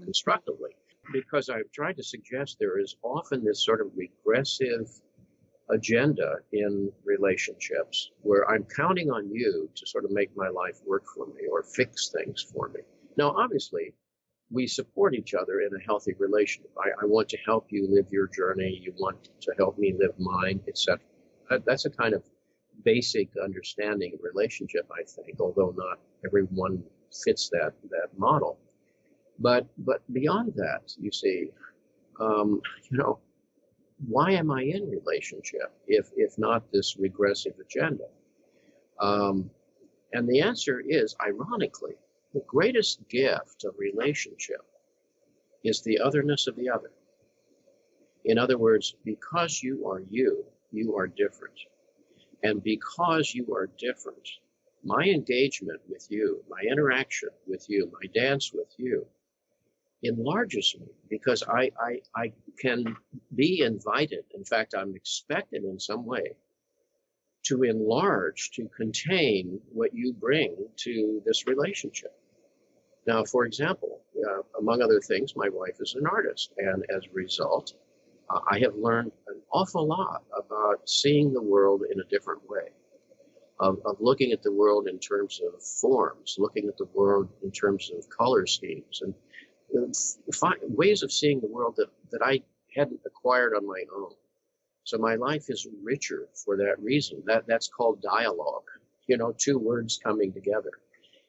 Speaker 2: constructively, because I've tried to suggest there is often this sort of regressive agenda in relationships where I'm counting on you to sort of make my life work for me or fix things for me. Now, obviously, we support each other in a healthy relationship. I want to help you live your journey. You want to help me live mine, etc. That's a kind of basic understanding of relationship, I think, although not everyone fits that model. But beyond that, you see, why am I in relationship if not this regressive agenda? And the answer is, ironically, the greatest gift of relationship is the otherness of the other. In other words, because you are different. And because you are different, my engagement with you, my interaction with you, my dance with you enlarges me, because I can be invited. In fact, I'm expected in some way to enlarge, to contain what you bring to this relationship. Now, for example, among other things, my wife is an artist, and as a result, I have learned an awful lot about seeing the world in a different way, of looking at the world in terms of forms, looking at the world in terms of color schemes, and ways of seeing the world that I hadn't acquired on my own. So my life is richer for that reason. That's called dialogue, two words coming together.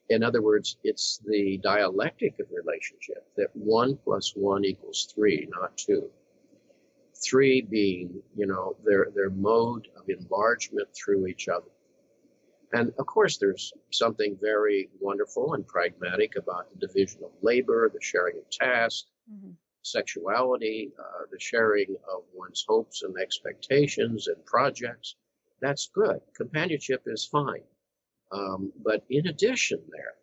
Speaker 2: In other words, it's the dialectic of relationship that 1 + 1 = 3, not 2. 3 being, their mode of enlargement through each other. And of course, there's something very wonderful and pragmatic about the division of labor, the sharing of tasks, sexuality, the sharing of one's hopes and expectations and projects. That's good. Companionship is fine. But in addition, there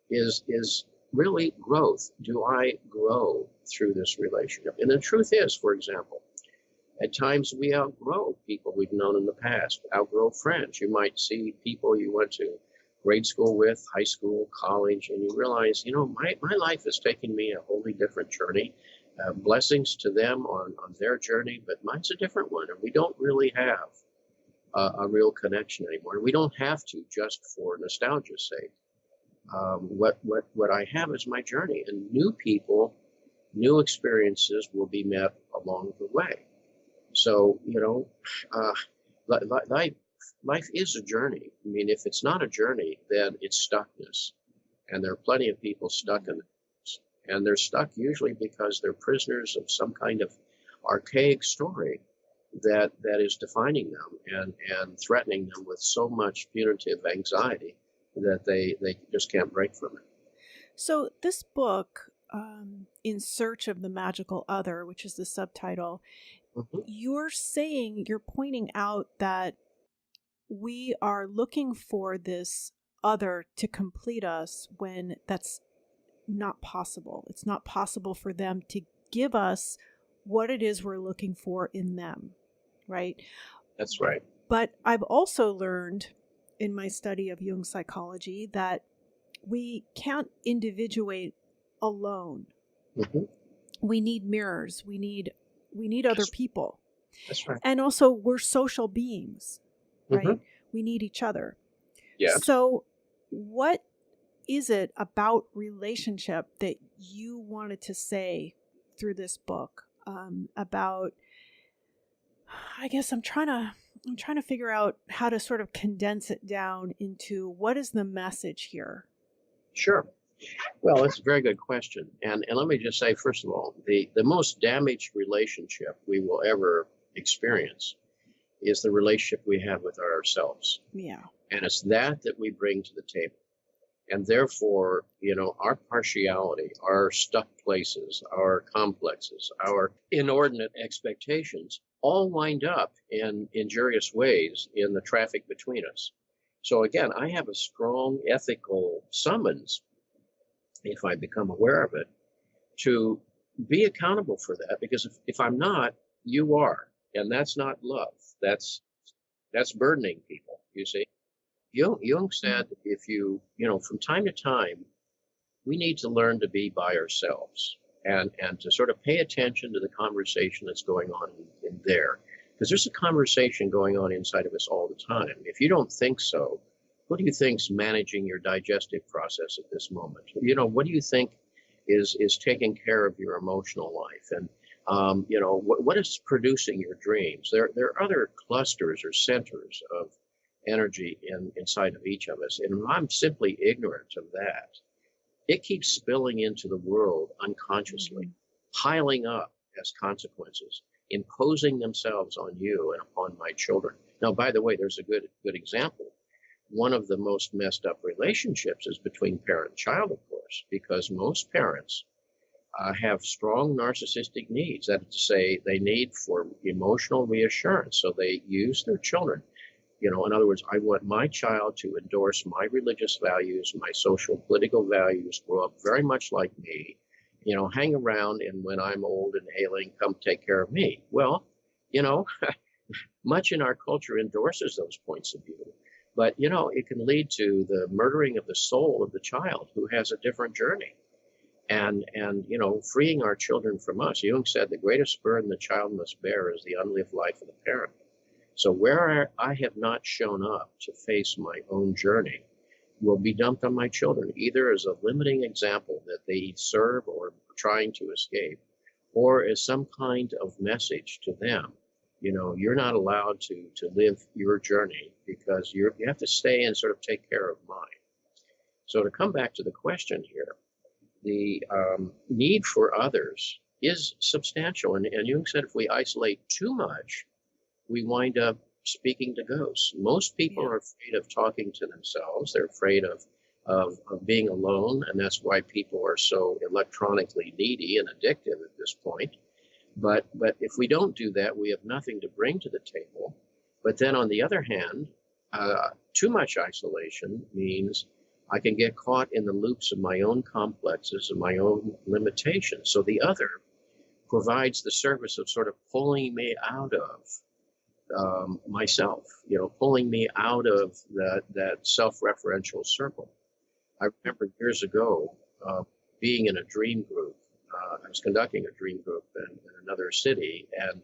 Speaker 2: is really growth. Do I grow through this relationship? And the truth is, for example, at times we outgrow people we've known in the past, outgrow friends. You might see people you went to grade school with, high school, college, and you realize, my life is taking me a wholly different journey. Blessings to them on their journey, but mine's a different one, and we don't really have a real connection anymore. We don't have to, just for nostalgia's sake. What I have is my journey, and new people, new experiences will be met along the way. So, life is a journey. I mean, if it's not a journey, then it's stuckness. And there are plenty of people stuck in it. And they're stuck usually because they're prisoners of some kind of archaic story that is defining them and threatening them with so much punitive anxiety that they just can't break from it.
Speaker 1: So this book, In Search of the Magical Other, which is the subtitle, you're pointing out that we are looking for this other to complete us when that's not possible. It's not possible for them to give us what it is we're looking for in them, right?
Speaker 2: That's right.
Speaker 1: But I've also learned in my study of Jung psychology that we can't individuate alone. We need mirrors. We need other people.
Speaker 2: That's right.
Speaker 1: And also we're social beings, right? We need each other.
Speaker 2: Yeah.
Speaker 1: So what is it about relationship that you wanted to say through this book about, I guess I'm trying to figure out how to sort of condense it down into what is the message here?
Speaker 2: Sure. Well, it's a very good question. And let me just say, first of all, the most damaged relationship we will ever experience is the relationship we have with ourselves.
Speaker 1: Yeah.
Speaker 2: And it's that we bring to the table. And therefore, our partiality, our stuck places, our complexes, our inordinate expectations all wind up in injurious ways in the traffic between us. So again, I have a strong ethical summons, if I become aware of it, to be accountable for that. Because if I'm not, you are. And that's not love. That's burdening people, you see. Jung said, if from time to time, we need to learn to be by ourselves and to sort of pay attention to the conversation that's going on in there. Because there's a conversation going on inside of us all the time. If you don't think so, what do you think's managing your digestive process at this moment? What do you think is taking care of your emotional life? And what is producing your dreams? There are other clusters or centers of energy inside of each of us. And I'm simply ignorant of that. It keeps spilling into the world unconsciously, piling up as consequences, imposing themselves on you and upon my children. Now, by the way, there's a good example. One of the most messed up relationships is between parent and child, of course, because most parents have strong narcissistic needs. That is to say, they need for emotional reassurance. So they use their children. In other words, I want my child to endorse my religious values, my social, political values, grow up very much like me, hang around, and when I'm old and ailing, come take care of me. Well, much in our culture endorses those points of view. But, it can lead to the murdering of the soul of the child who has a different journey. And freeing our children from us. Jung said the greatest burden the child must bear is the unlived life of the parent. So where I have not shown up to face my own journey will be dumped on my children, either as a limiting example that they serve or are trying to escape, or as some kind of message to them. You're not allowed to live your journey because you have to stay and sort of take care of mine. So to come back to the question here, the need for others is substantial. And Jung said if we isolate too much, we wind up speaking to ghosts. Most people are afraid of talking to themselves. They're afraid of being alone, and that's why people are so electronically needy and addictive at this point. But if we don't do that, we have nothing to bring to the table. But then on the other hand, too much isolation means I can get caught in the loops of my own complexes and my own limitations. So the other provides the service of sort of pulling me out of myself, pulling me out of that self-referential circle. I remember years ago being in a dream group. I was conducting a dream group in another city, and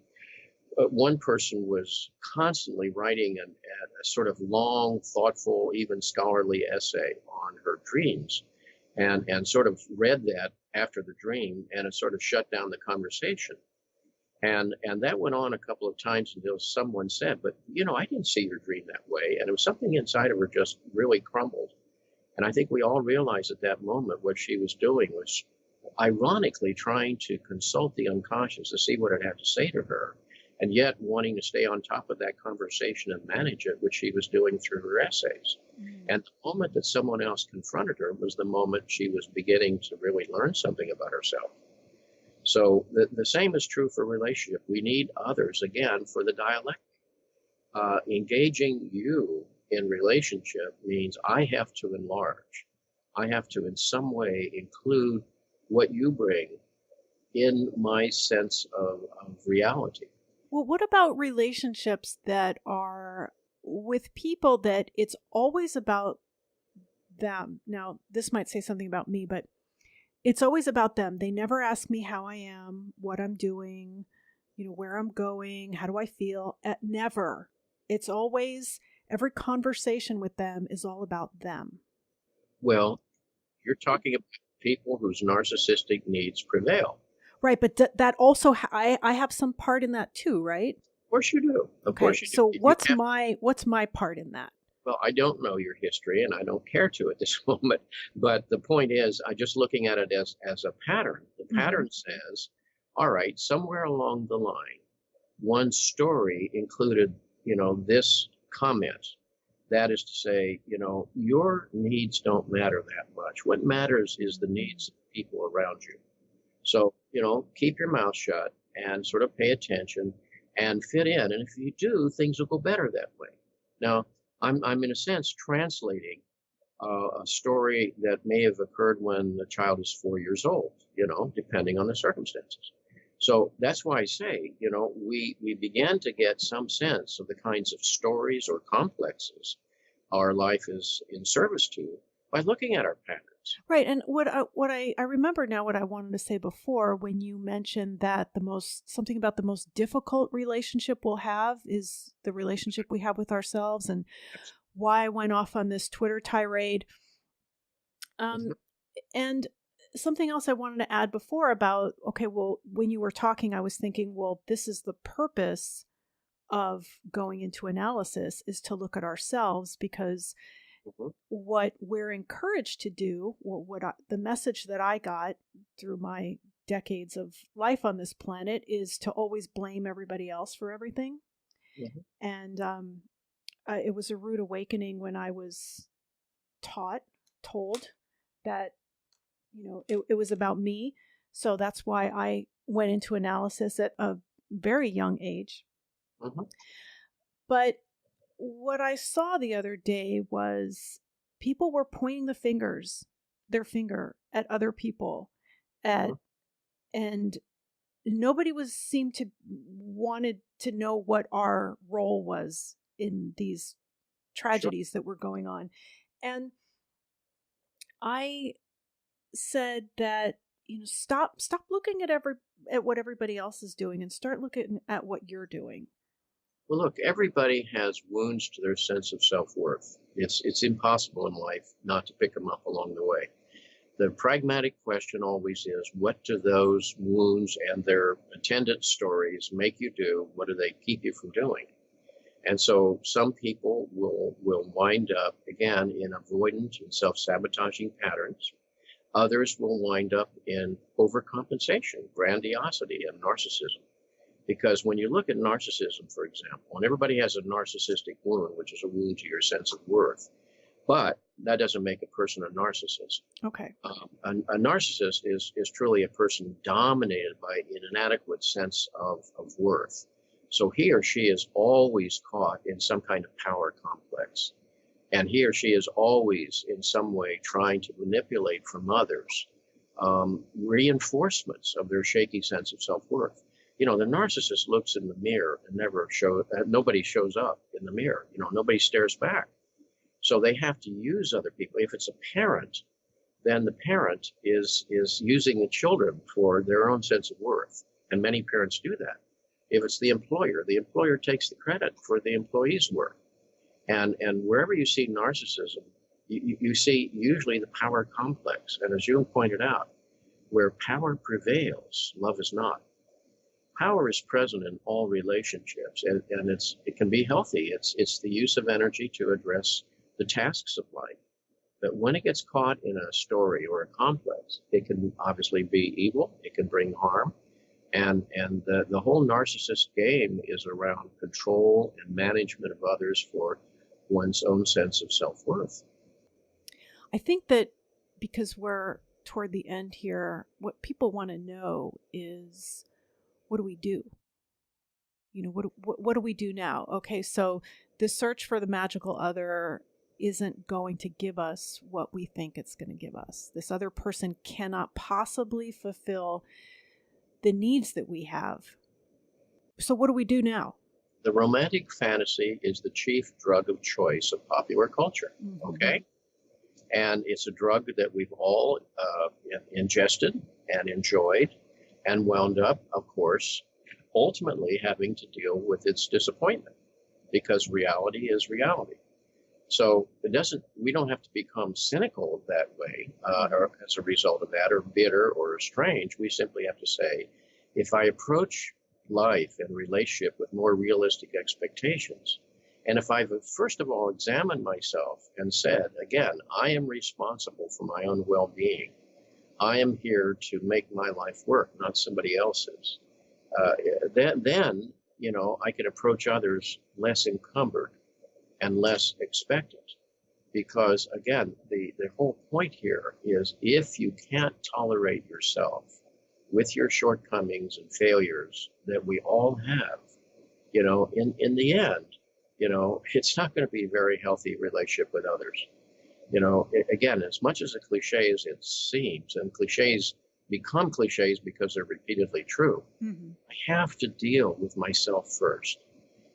Speaker 2: one person was constantly writing a sort of long, thoughtful, even scholarly essay on her dreams, and sort of read that after the dream, and it sort of shut down the conversation. And that went on a couple of times until someone said, but, I didn't see your dream that way. And it was something inside of her just really crumbled. And I think we all realized at that moment what she was doing was ironically trying to consult the unconscious to see what it had to say to her, and yet wanting to stay on top of that conversation and manage it, which she was doing through her essays. And the moment that someone else confronted her was the moment she was beginning to really learn something about herself. So the same is true for relationship. We need others, again, for the dialectic. Engaging you in relationship means I have to enlarge. I have to in some way include what you bring in my sense of reality.
Speaker 1: Well, what about relationships that are with people that it's always about them? Now, this might say something about me, but it's always about them. They never ask me how I am, what I'm doing, where I'm going, how do I feel? Never. It's always, every conversation with them is all about them.
Speaker 2: Well, you're talking about people whose narcissistic needs prevail.
Speaker 1: Right, but that also I have some part in that too, right?
Speaker 2: Of course you do. Of
Speaker 1: Okay,
Speaker 2: course you do.
Speaker 1: so
Speaker 2: You have,
Speaker 1: what's my part in that?
Speaker 2: well, I don't know your history and I don't care to at this moment. But the point is, I'm just looking at it as a pattern. The
Speaker 1: Hmm.
Speaker 2: pattern says, all right, somewhere along the line, one story included, this comment. That is to say, your needs don't matter that much. What matters is the needs of the people around you. So, keep your mouth shut and sort of pay attention and fit in. And if you do, things will go better that way. Now, I'm in a sense translating a story that may have occurred when the child is 4 years old, depending on the circumstances. So that's why I say, we began to get some sense of the kinds of stories or complexes our life is in service to by looking at our patterns.
Speaker 1: Right, and what I remember now what I wanted to say before when you mentioned that something about the most difficult relationship we'll have is the relationship we have with ourselves, and why I went off on this Twitter tirade.
Speaker 2: Mhm.
Speaker 1: And something else I wanted to add before about, okay, well, when you were talking, I was thinking, well, this is the purpose of going into analysis, is to look at ourselves, because
Speaker 2: Mhm.
Speaker 1: what we're encouraged to do, the message that I got through my decades of life on this planet, is to always blame everybody else for everything.
Speaker 2: Mhm.
Speaker 1: And it was a rude awakening when I was told that, it was about me. So that's why I went into analysis at a very young age.
Speaker 2: Mhm.
Speaker 1: But what I saw the other day was people were pointing their finger at other people, at
Speaker 2: Mhm.
Speaker 1: and nobody seemed to wanted to know what our role was in these
Speaker 2: Sure.
Speaker 1: tragedies that were going on. And I said that, stop looking at what everybody else is doing and start looking at what you're doing.
Speaker 2: Well, look, everybody has wounds to their sense of self-worth. It's impossible in life not to pick them up along the way. The pragmatic question always is, what do those wounds and their attendant stories make you do? What do they keep you from doing? And so some people will wind up again in avoidant and self-sabotaging patterns. Others will wind up in overcompensation, grandiosity, and narcissism. Because when you look at narcissism, for example, and everybody has a narcissistic wound, which is a wound to your sense of worth, but that doesn't make a person a narcissist.
Speaker 1: Okay.
Speaker 2: A narcissist is truly a person dominated by an inadequate sense of worth. So he or she is always caught in some kind of power complex. And he or she is always in some way trying to manipulate from others reinforcements of their shaky sense of self-worth. The narcissist looks in the mirror and nobody shows up in the mirror. Nobody stares back. So they have to use other people. If it's a parent, then the parent is using the children for their own sense of worth. And many parents do that. If it's the employer takes the credit for the employee's work. And wherever you see narcissism, you see usually the power complex. And as Jung pointed out, where power prevails, love is not. Power is present in all relationships, and it can be healthy. It's the use of energy to address the tasks of life. But when it gets caught in a story or a complex, it can obviously be evil. It can bring harm. And the whole narcissist game is around control and management of others for one's own sense of self-worth.
Speaker 1: I think that because we're toward the end here, what people want to know is, what do we do? What do we do now? Okay, so the search for the magical other isn't going to give us what we think it's going to give us. This other person cannot possibly fulfill the needs that we have. So what do we do now?
Speaker 2: The romantic fantasy is the chief drug of choice of popular culture.
Speaker 1: Mm-hmm.
Speaker 2: Okay? And it's a drug that we've all ingested and enjoyed and wound up, of course, ultimately having to deal with its disappointment, because reality is reality. So we don't have to become cynical that way, or as a result of that, or bitter or estranged. We simply have to say, if I approach life and relationship with more realistic expectations, and if I've first of all examined myself and said, again, I am responsible for my own well-being. I am here to make my life work, not somebody else's. Then, I can approach others less encumbered and less expectant. Because again, the whole point here is, if you can't tolerate yourself with your shortcomings and failures that we all have, in the end, it's not going to be a very healthy relationship with others. Again, as much as a cliche as it seems, and cliches become cliches because they're repeatedly true, I have to deal with myself first,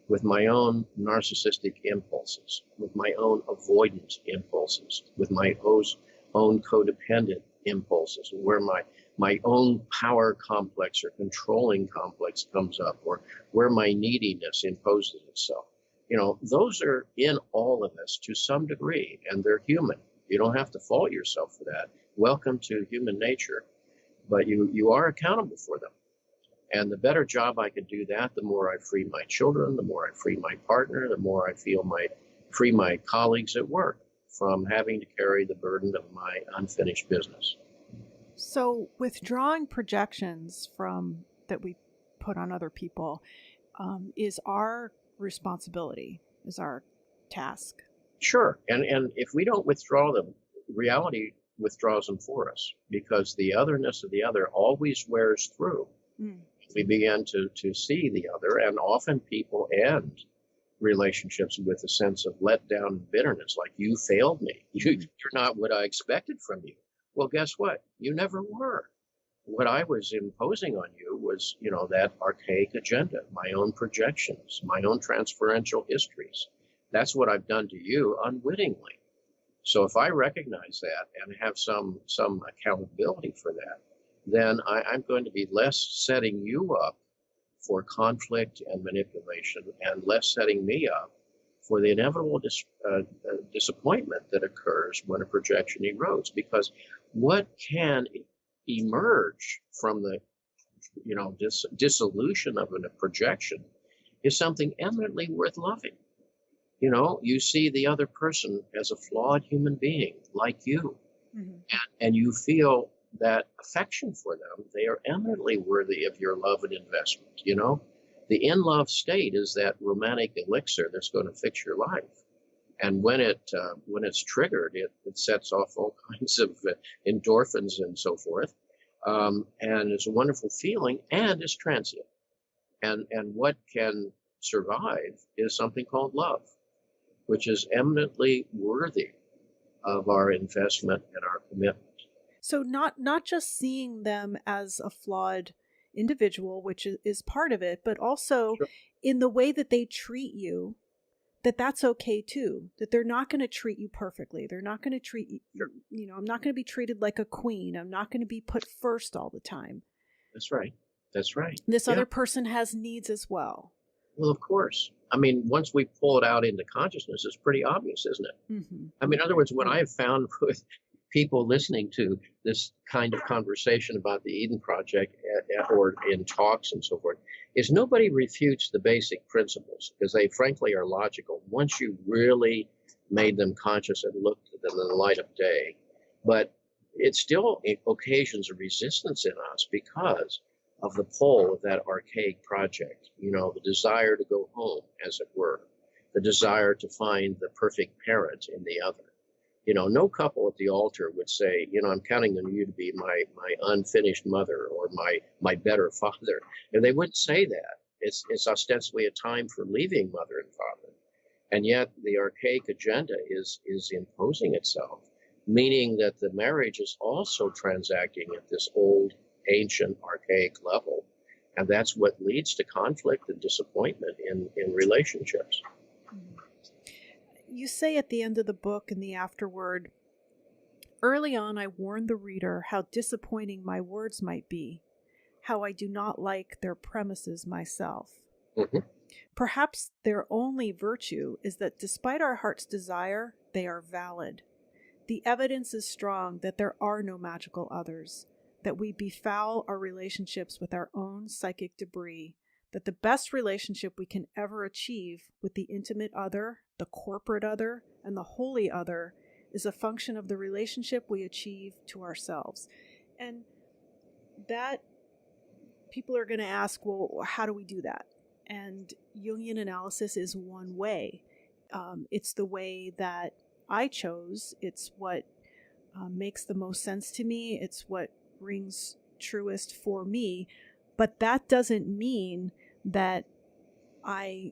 Speaker 2: with my own narcissistic impulses, with my own avoidant impulses, with my own codependent impulses, where my own power complex or controlling complex comes up, or where my neediness imposes itself. Those are in all of us to some degree, and they're human. You don't have to fault yourself for that. Welcome to human nature, but you are accountable for them. And the better job I can do that, the more I free my children, the more I free my partner, the more I feel free my colleagues at work from having to carry the burden of my unfinished business.
Speaker 1: So withdrawing projections that we put on other people is our responsibility, is our task.
Speaker 2: Sure. And if we don't withdraw them, reality withdraws them for us, because the otherness of the other always wears through. We begin to see the other, and often people end relationships with a sense of letdown and bitterness, like, you failed me. You're not what I expected from you. Well, guess what? You never were. What I was imposing on you was, that archaic agenda, my own projections, my own transferential histories. That's what I've done to you unwittingly. So if I recognize that and have some accountability for that, then I'm going to be less setting you up for conflict and manipulation, and less setting me up for the inevitable disappointment that occurs when a projection erodes. Because what can emerge from the dissolution of a projection is something eminently worth loving. You see the other person as a flawed human being like you, and you feel that affection for them. They are eminently worthy of your love and investment. The in-love state is that romantic elixir that's going to fix your life. And when it's triggered, it sets off all kinds of endorphins and so forth. And it's a wonderful feeling, and it's transient. And what can survive is something called love, which is eminently worthy of our investment and our commitment.
Speaker 1: So not just seeing them as a flawed individual, which is part of it, but also in the way that they treat you, that's okay too, that they're not going to treat you perfectly. They're not going to treat you, I'm not going to be treated like a queen. I'm not going to be put first all the time.
Speaker 2: That's right.
Speaker 1: This other person has needs as well.
Speaker 2: Well, of course. I mean, once we pull it out into consciousness, it's pretty obvious, isn't it? I mean, in other words, what I've found with people listening to this kind of conversation about the Eden Project or in talks and so forth is nobody refutes the basic principles, because they frankly are logical once you really made them conscious and looked at them in the light of day. But it still occasions a resistance in us because of the pull of that archaic project, the desire to go home, as it were, the desire to find the perfect parent in the other. No couple at the altar would say, I'm counting on you to be my unfinished mother or my better father. And they wouldn't say that. It's ostensibly a time for leaving mother and father. And yet the archaic agenda is imposing itself, meaning that the marriage is also transacting at this old, ancient, archaic level. And that's what leads to conflict and disappointment in relationships.
Speaker 1: You say at the end of the book, in the afterword, early on I warned the reader how disappointing my words might be, how I do not like their premises myself.
Speaker 2: Hmm.
Speaker 1: Perhaps their only virtue is that despite our heart's desire, they are valid. The evidence is strong that there are no magical others, that we befoul our relationships with our own psychic debris, that the best relationship we can ever achieve with the intimate other, the corporate other, and the holy other is a function of the relationship we achieve to ourselves. And that people are going to ask, well, how do we do that? And Jungian analysis is one way. It's the way that I chose. It's what makes the most sense to me. It's what rings truest for me. But that doesn't mean that I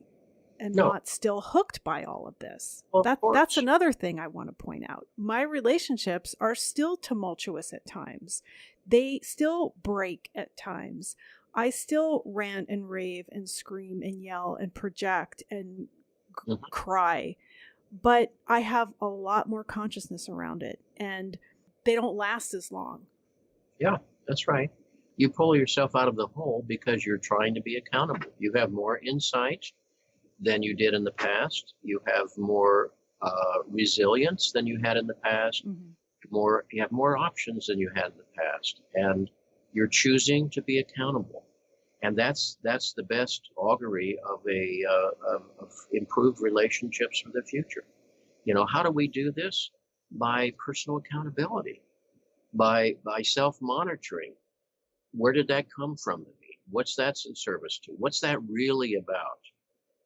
Speaker 1: am
Speaker 2: No.
Speaker 1: not still hooked by all of this.
Speaker 2: Well, of course.
Speaker 1: That's another thing I want to point out. My relationships are still tumultuous at times. They still break at times. I still rant and rave and scream and yell and project and cry. But I have a lot more consciousness around it, and they don't last as long.
Speaker 2: Yeah, that's right. You pull yourself out of the hole because you're trying to be accountable. You have more insight than you did in the past. You have more resilience than you had in the past.
Speaker 1: Mm-hmm.
Speaker 2: You have more options than you had in the past, and you're choosing to be accountable. And that's the best augury of of improved relationships for the future. You know, how do we do this? By personal accountability, by self-monitoring. Where did that come from in me? What's that in service to? What's that really about?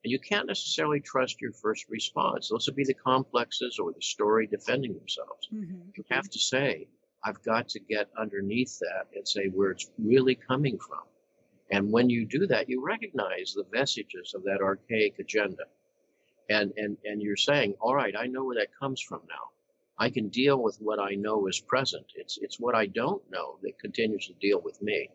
Speaker 2: And you can't necessarily trust your first response. Those would be the complexes or the story defending themselves.
Speaker 1: Mm-hmm.
Speaker 2: You have to say, I've got to get underneath that and say where it's really coming from. And when you do that, you recognize the vestiges of that archaic agenda. And you're saying, all right, I know where that comes from now. I can deal with what I know is present. It's what I don't know that continues to deal with me.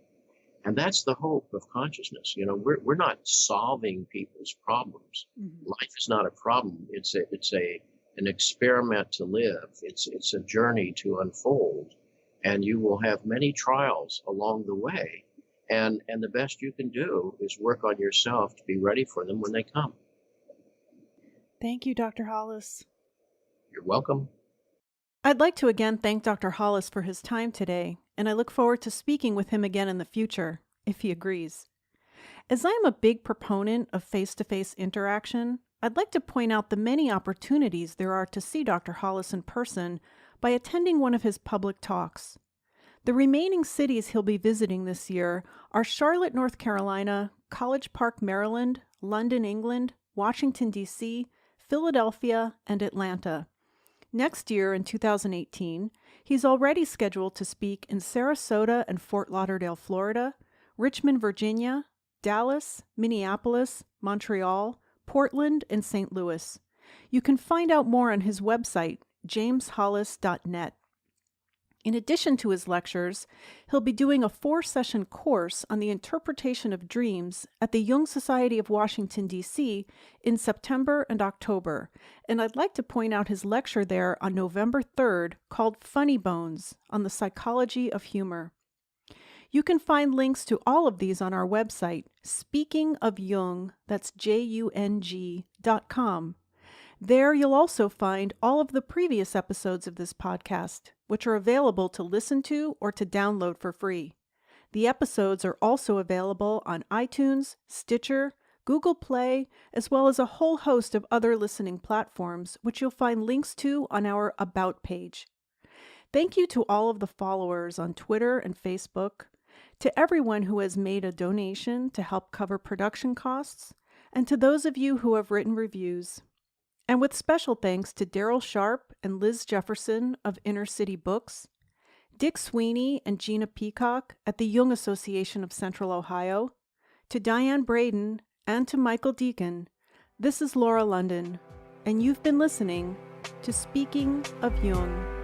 Speaker 2: And that's the hope of consciousness. You know, we're not solving people's problems.
Speaker 1: Mm-hmm.
Speaker 2: Life is not a problem. It's an experiment to live. It's a journey to unfold. And you will have many trials along the way. And the best you can do is work on yourself to be ready for them when they come.
Speaker 1: Thank you, Dr. Hollis.
Speaker 2: You're welcome.
Speaker 1: I'd like to again thank Dr. Hollis for his time today, and I look forward to speaking with him again in the future, if he agrees. As I am a big proponent of face-to-face interaction, I'd like to point out the many opportunities there are to see Dr. Hollis in person by attending one of his public talks. The remaining cities he'll be visiting this year are Charlotte, North Carolina, College Park, Maryland, London, England, Washington, D.C., Philadelphia, and Atlanta. Next year, in 2018, he's already scheduled to speak in Sarasota and Fort Lauderdale, Florida, Richmond, Virginia, Dallas, Minneapolis, Montreal, Portland, and St. Louis. You can find out more on his website, jameshollis.net. In addition to his lectures, he'll be doing a 4-session course on the interpretation of dreams at the Jung Society of Washington, D.C. in September and October, and I'd like to point out his lecture there on November 3rd called Funny Bones on the Psychology of Humor. You can find links to all of these on our website, Speaking of Jung, that's JUNG.com. There you'll also find all of the previous episodes of this podcast, which are available to listen to or to download for free. The episodes are also available on iTunes, Stitcher, Google Play, as well as a whole host of other listening platforms, which you'll find links to on our About page. Thank you to all of the followers on Twitter and Facebook, to everyone who has made a donation to help cover production costs, and to those of you who have written reviews. And with special thanks to Daryl Sharp and Liz Jefferson of Inner City Books, Dick Sweeney and Gina Peacock at the Jung Association of Central Ohio, to Diane Braden, and to Michael Deacon, this is Laura London, and you've been listening to Speaking of Jung.